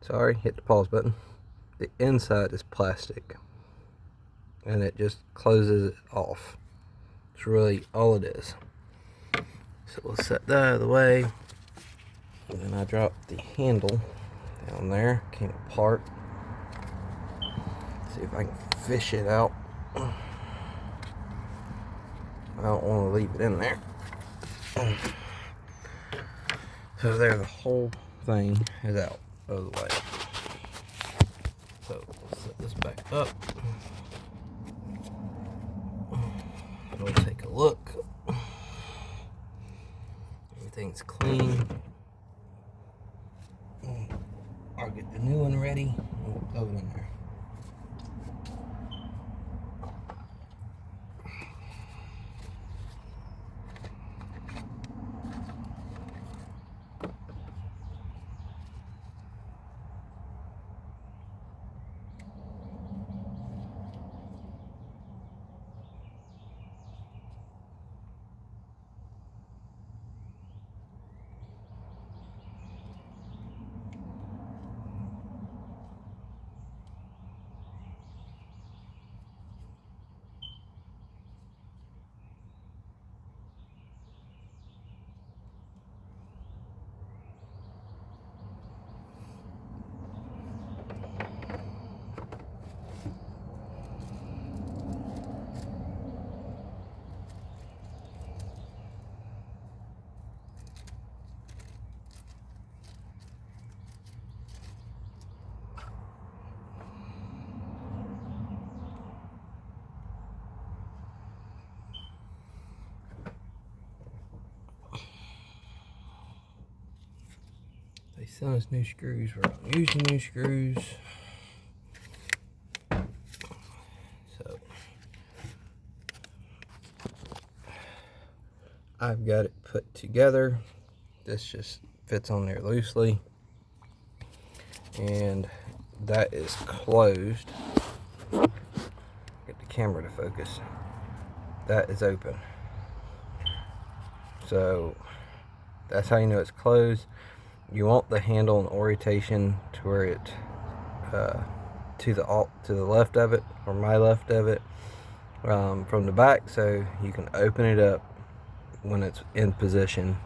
Sorry, hit the pause button. The inside is plastic, and it just closes it off. It's really all it is. So we'll set that out of the way, and then I drop the handle down there, came apart. See if I can fish it out. I don't want to leave it in there. So there, the whole thing is out of the way. So we'll set this back up. We'll take a look. Everything's clean. I'll get the new one ready and we'll plug it in there. They sent us new screws. We're not using new screws. So I've got it put together. This just fits on there loosely. And that is closed. Get the camera to focus. That is open. So that's how you know it's closed. You want the handle and orientation to where it to the left of it, or my left of it, from the back, so you can open it up when it's in position.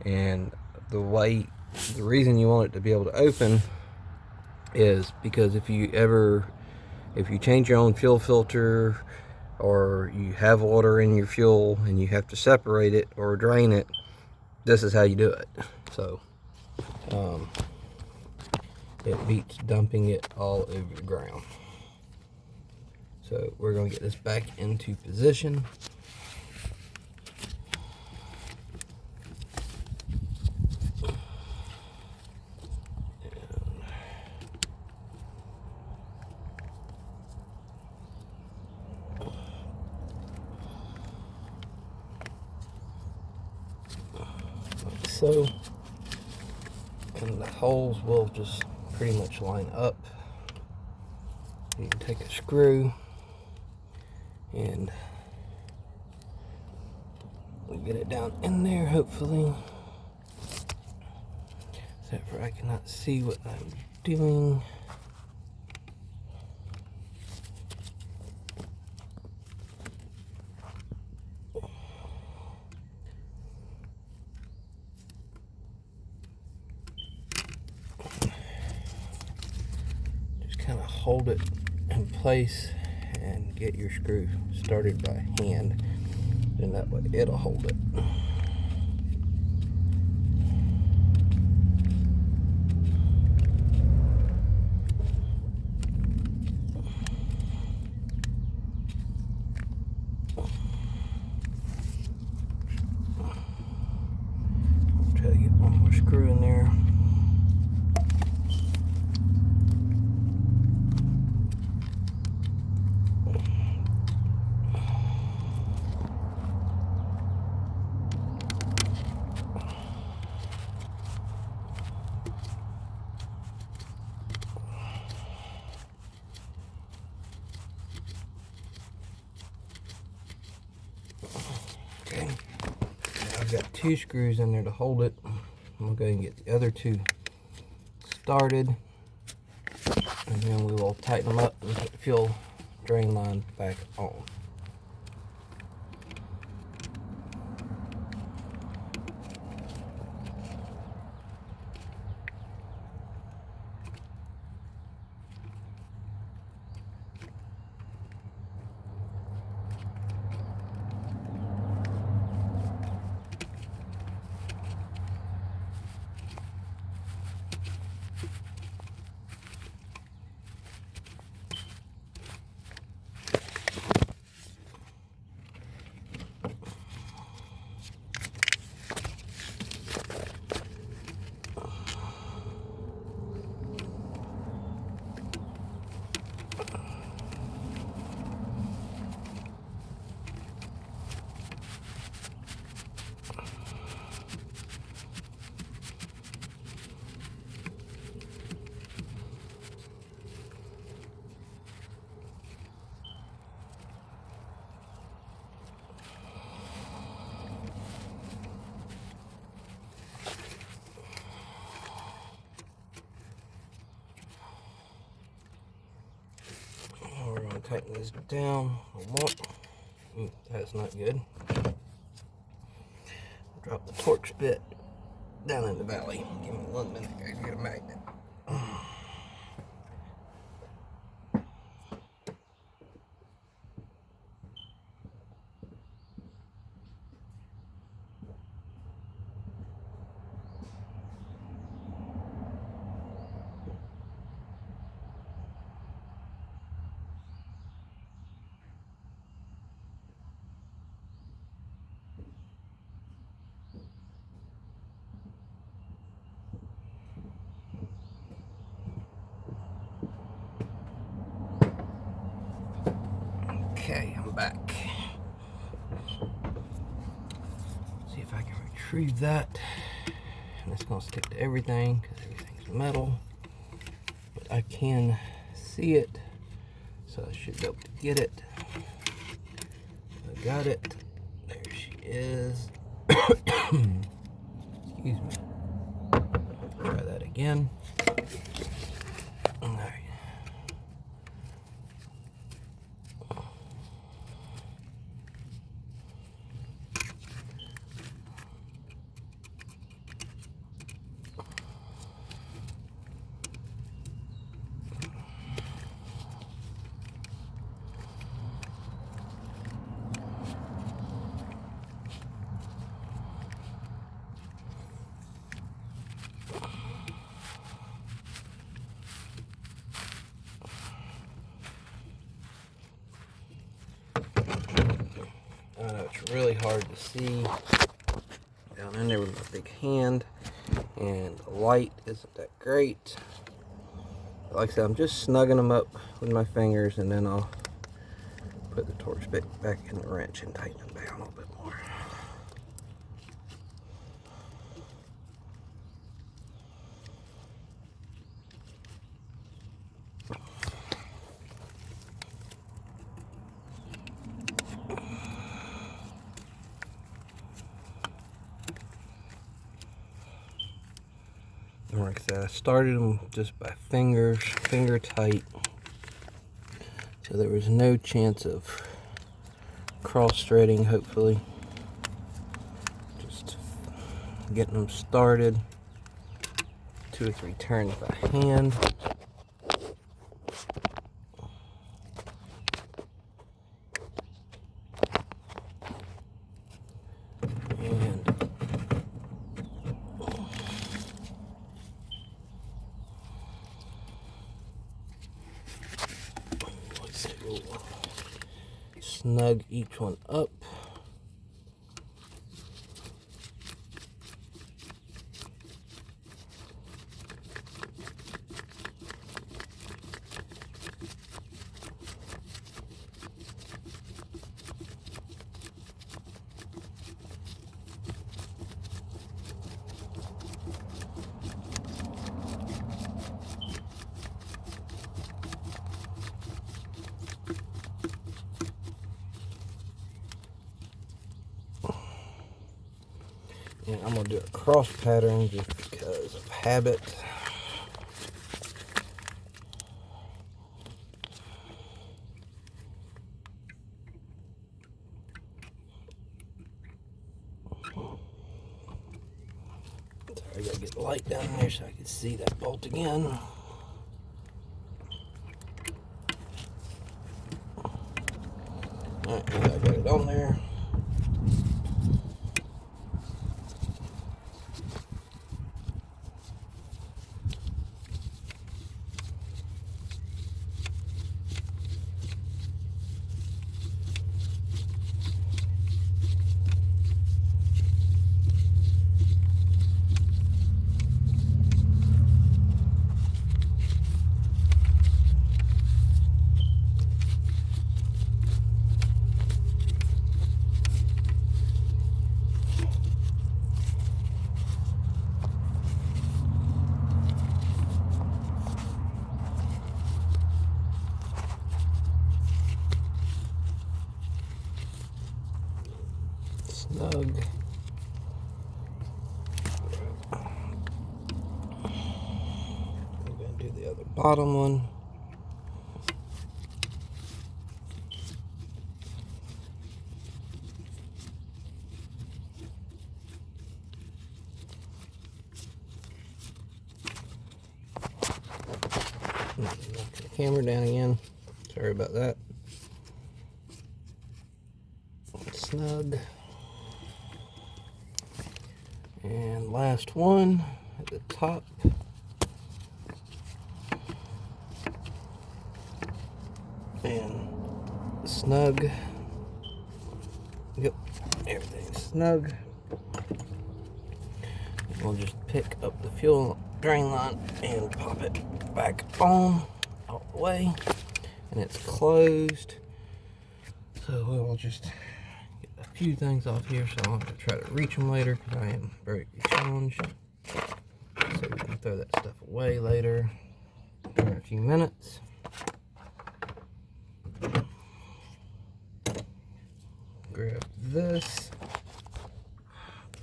And the reason you want it to be able to open is because if you change your own fuel filter, or you have water in your fuel and you have to separate it or drain it, this is how you do it. So it beats dumping it all over the ground. So we're going to get this back into position. Like so. And the holes will just pretty much line up. You can take a screw and we'll get it down in there, hopefully. Except for I cannot see what I'm doing. Kind of hold it in place and get your screw started by hand, and that way it'll hold it. Try to get one more screw in there. Okay, I've got 2 screws in there to hold it. I'm going to go ahead and get the other 2 started, and then we will tighten them up and put the fuel drain line back on. Tighten this down a lot. That's not good. Drop the Torx bit down in the valley. Give me 1 minute, guys. Get a magnet. Okay, I'm back. See if I can retrieve that. And it's going to stick to everything because everything's metal. But I can see it, so I should be able to get it. I got it. There she is. Excuse me. Try that again. All right. I know it's really hard to see down in there with my big hand, and the light isn't that great. Like I said, I'm just snugging them up with my fingers, and then I'll put the Torx bit back in the wrench and tighten them down a little bit more. Like I said, I started them just by finger tight, so there was no chance of cross threading. Hopefully, just getting them started. 2 or 3 turns by hand. Snug each one up. And I'm going to do a cross pattern just because of habit. I gotta get the light down there so I can see that bolt again. Alright, I got it on there. Snug. I'm going to do the other bottom one. Knock the camera down again. Sorry about that. Snug. And last one at the top. And snug. Yep, everything's snug. And we'll just pick up the fuel drain line and pop it back on all the way. And it's closed. So we'll just get a few things off here so I don't have to try to reach them later because I am very challenged. So we can throw that stuff away later in a few minutes. Grab this.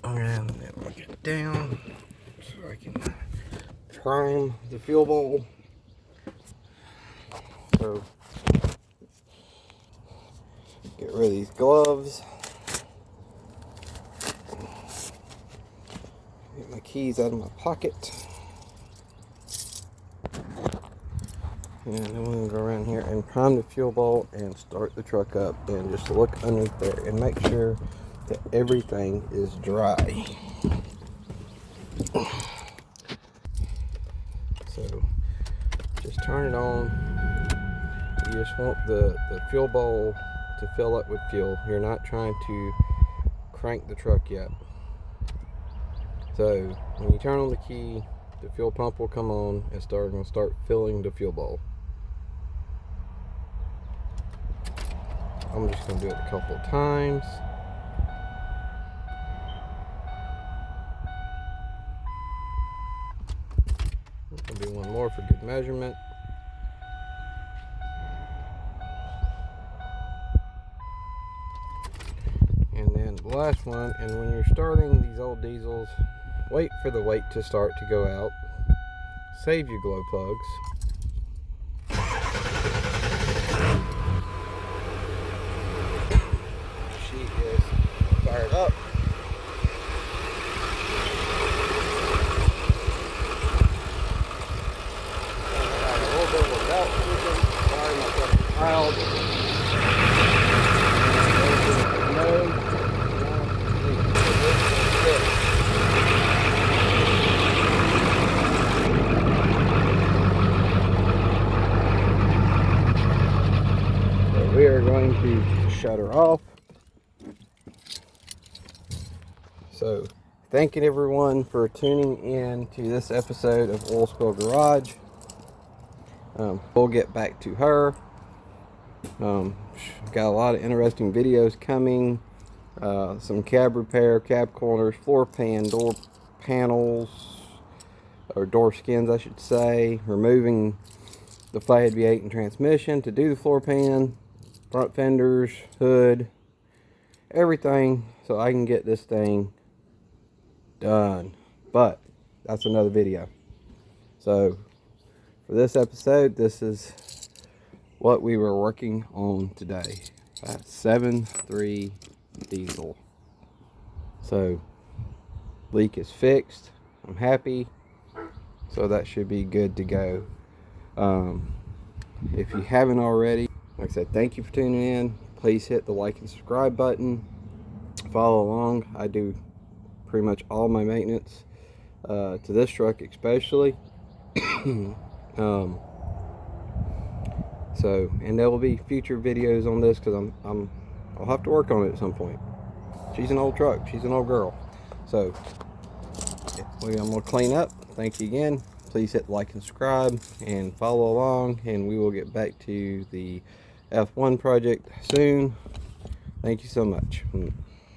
And then we'll get down so I can prime the fuel bowl. So get rid of these gloves. Get my keys out of my pocket. And then we're going to go around here and prime the fuel bowl and start the truck up and just look underneath there and make sure that everything is dry. So just turn it on. You just want the fuel bowl to fill up with fuel. You're not trying to crank the truck yet. So when you turn on the key, the fuel pump will come on and start filling the fuel bowl. I'm just going to do it a couple of times. I'll do one more for good measurement. And then the last one, and when you're starting these old diesels, wait for the weight to start to go out. Save your glow plugs. She is fired up. A little bit of a belt switching. Sorry, my fucking child. We are going to shut her off. So, thanking everyone for tuning in to this episode of Oil Spill Garage. We'll get back to her. Got a lot of interesting videos coming. Some cab repair, cab corners, floor pan, door panels, or door skins I should say. Removing the flathead V8 and transmission to do the floor pan. Front fenders, hood, everything, so I can get this thing done. But that's another video. So for this episode, this is what we were working on today. 7.3 diesel. So leak is fixed. I'm happy. So that should be good to go. If you haven't already, like I said, thank you for tuning in. Please hit the like and subscribe button. Follow along. I do pretty much all my maintenance to this truck especially. So, and there will be future videos on this because I'll have to work on it at some point. She's an old truck. She's an old girl. So I'm gonna clean up. Thank you again. Please hit like and subscribe and follow along, and we will get back to the F1 project soon. Thank you so much.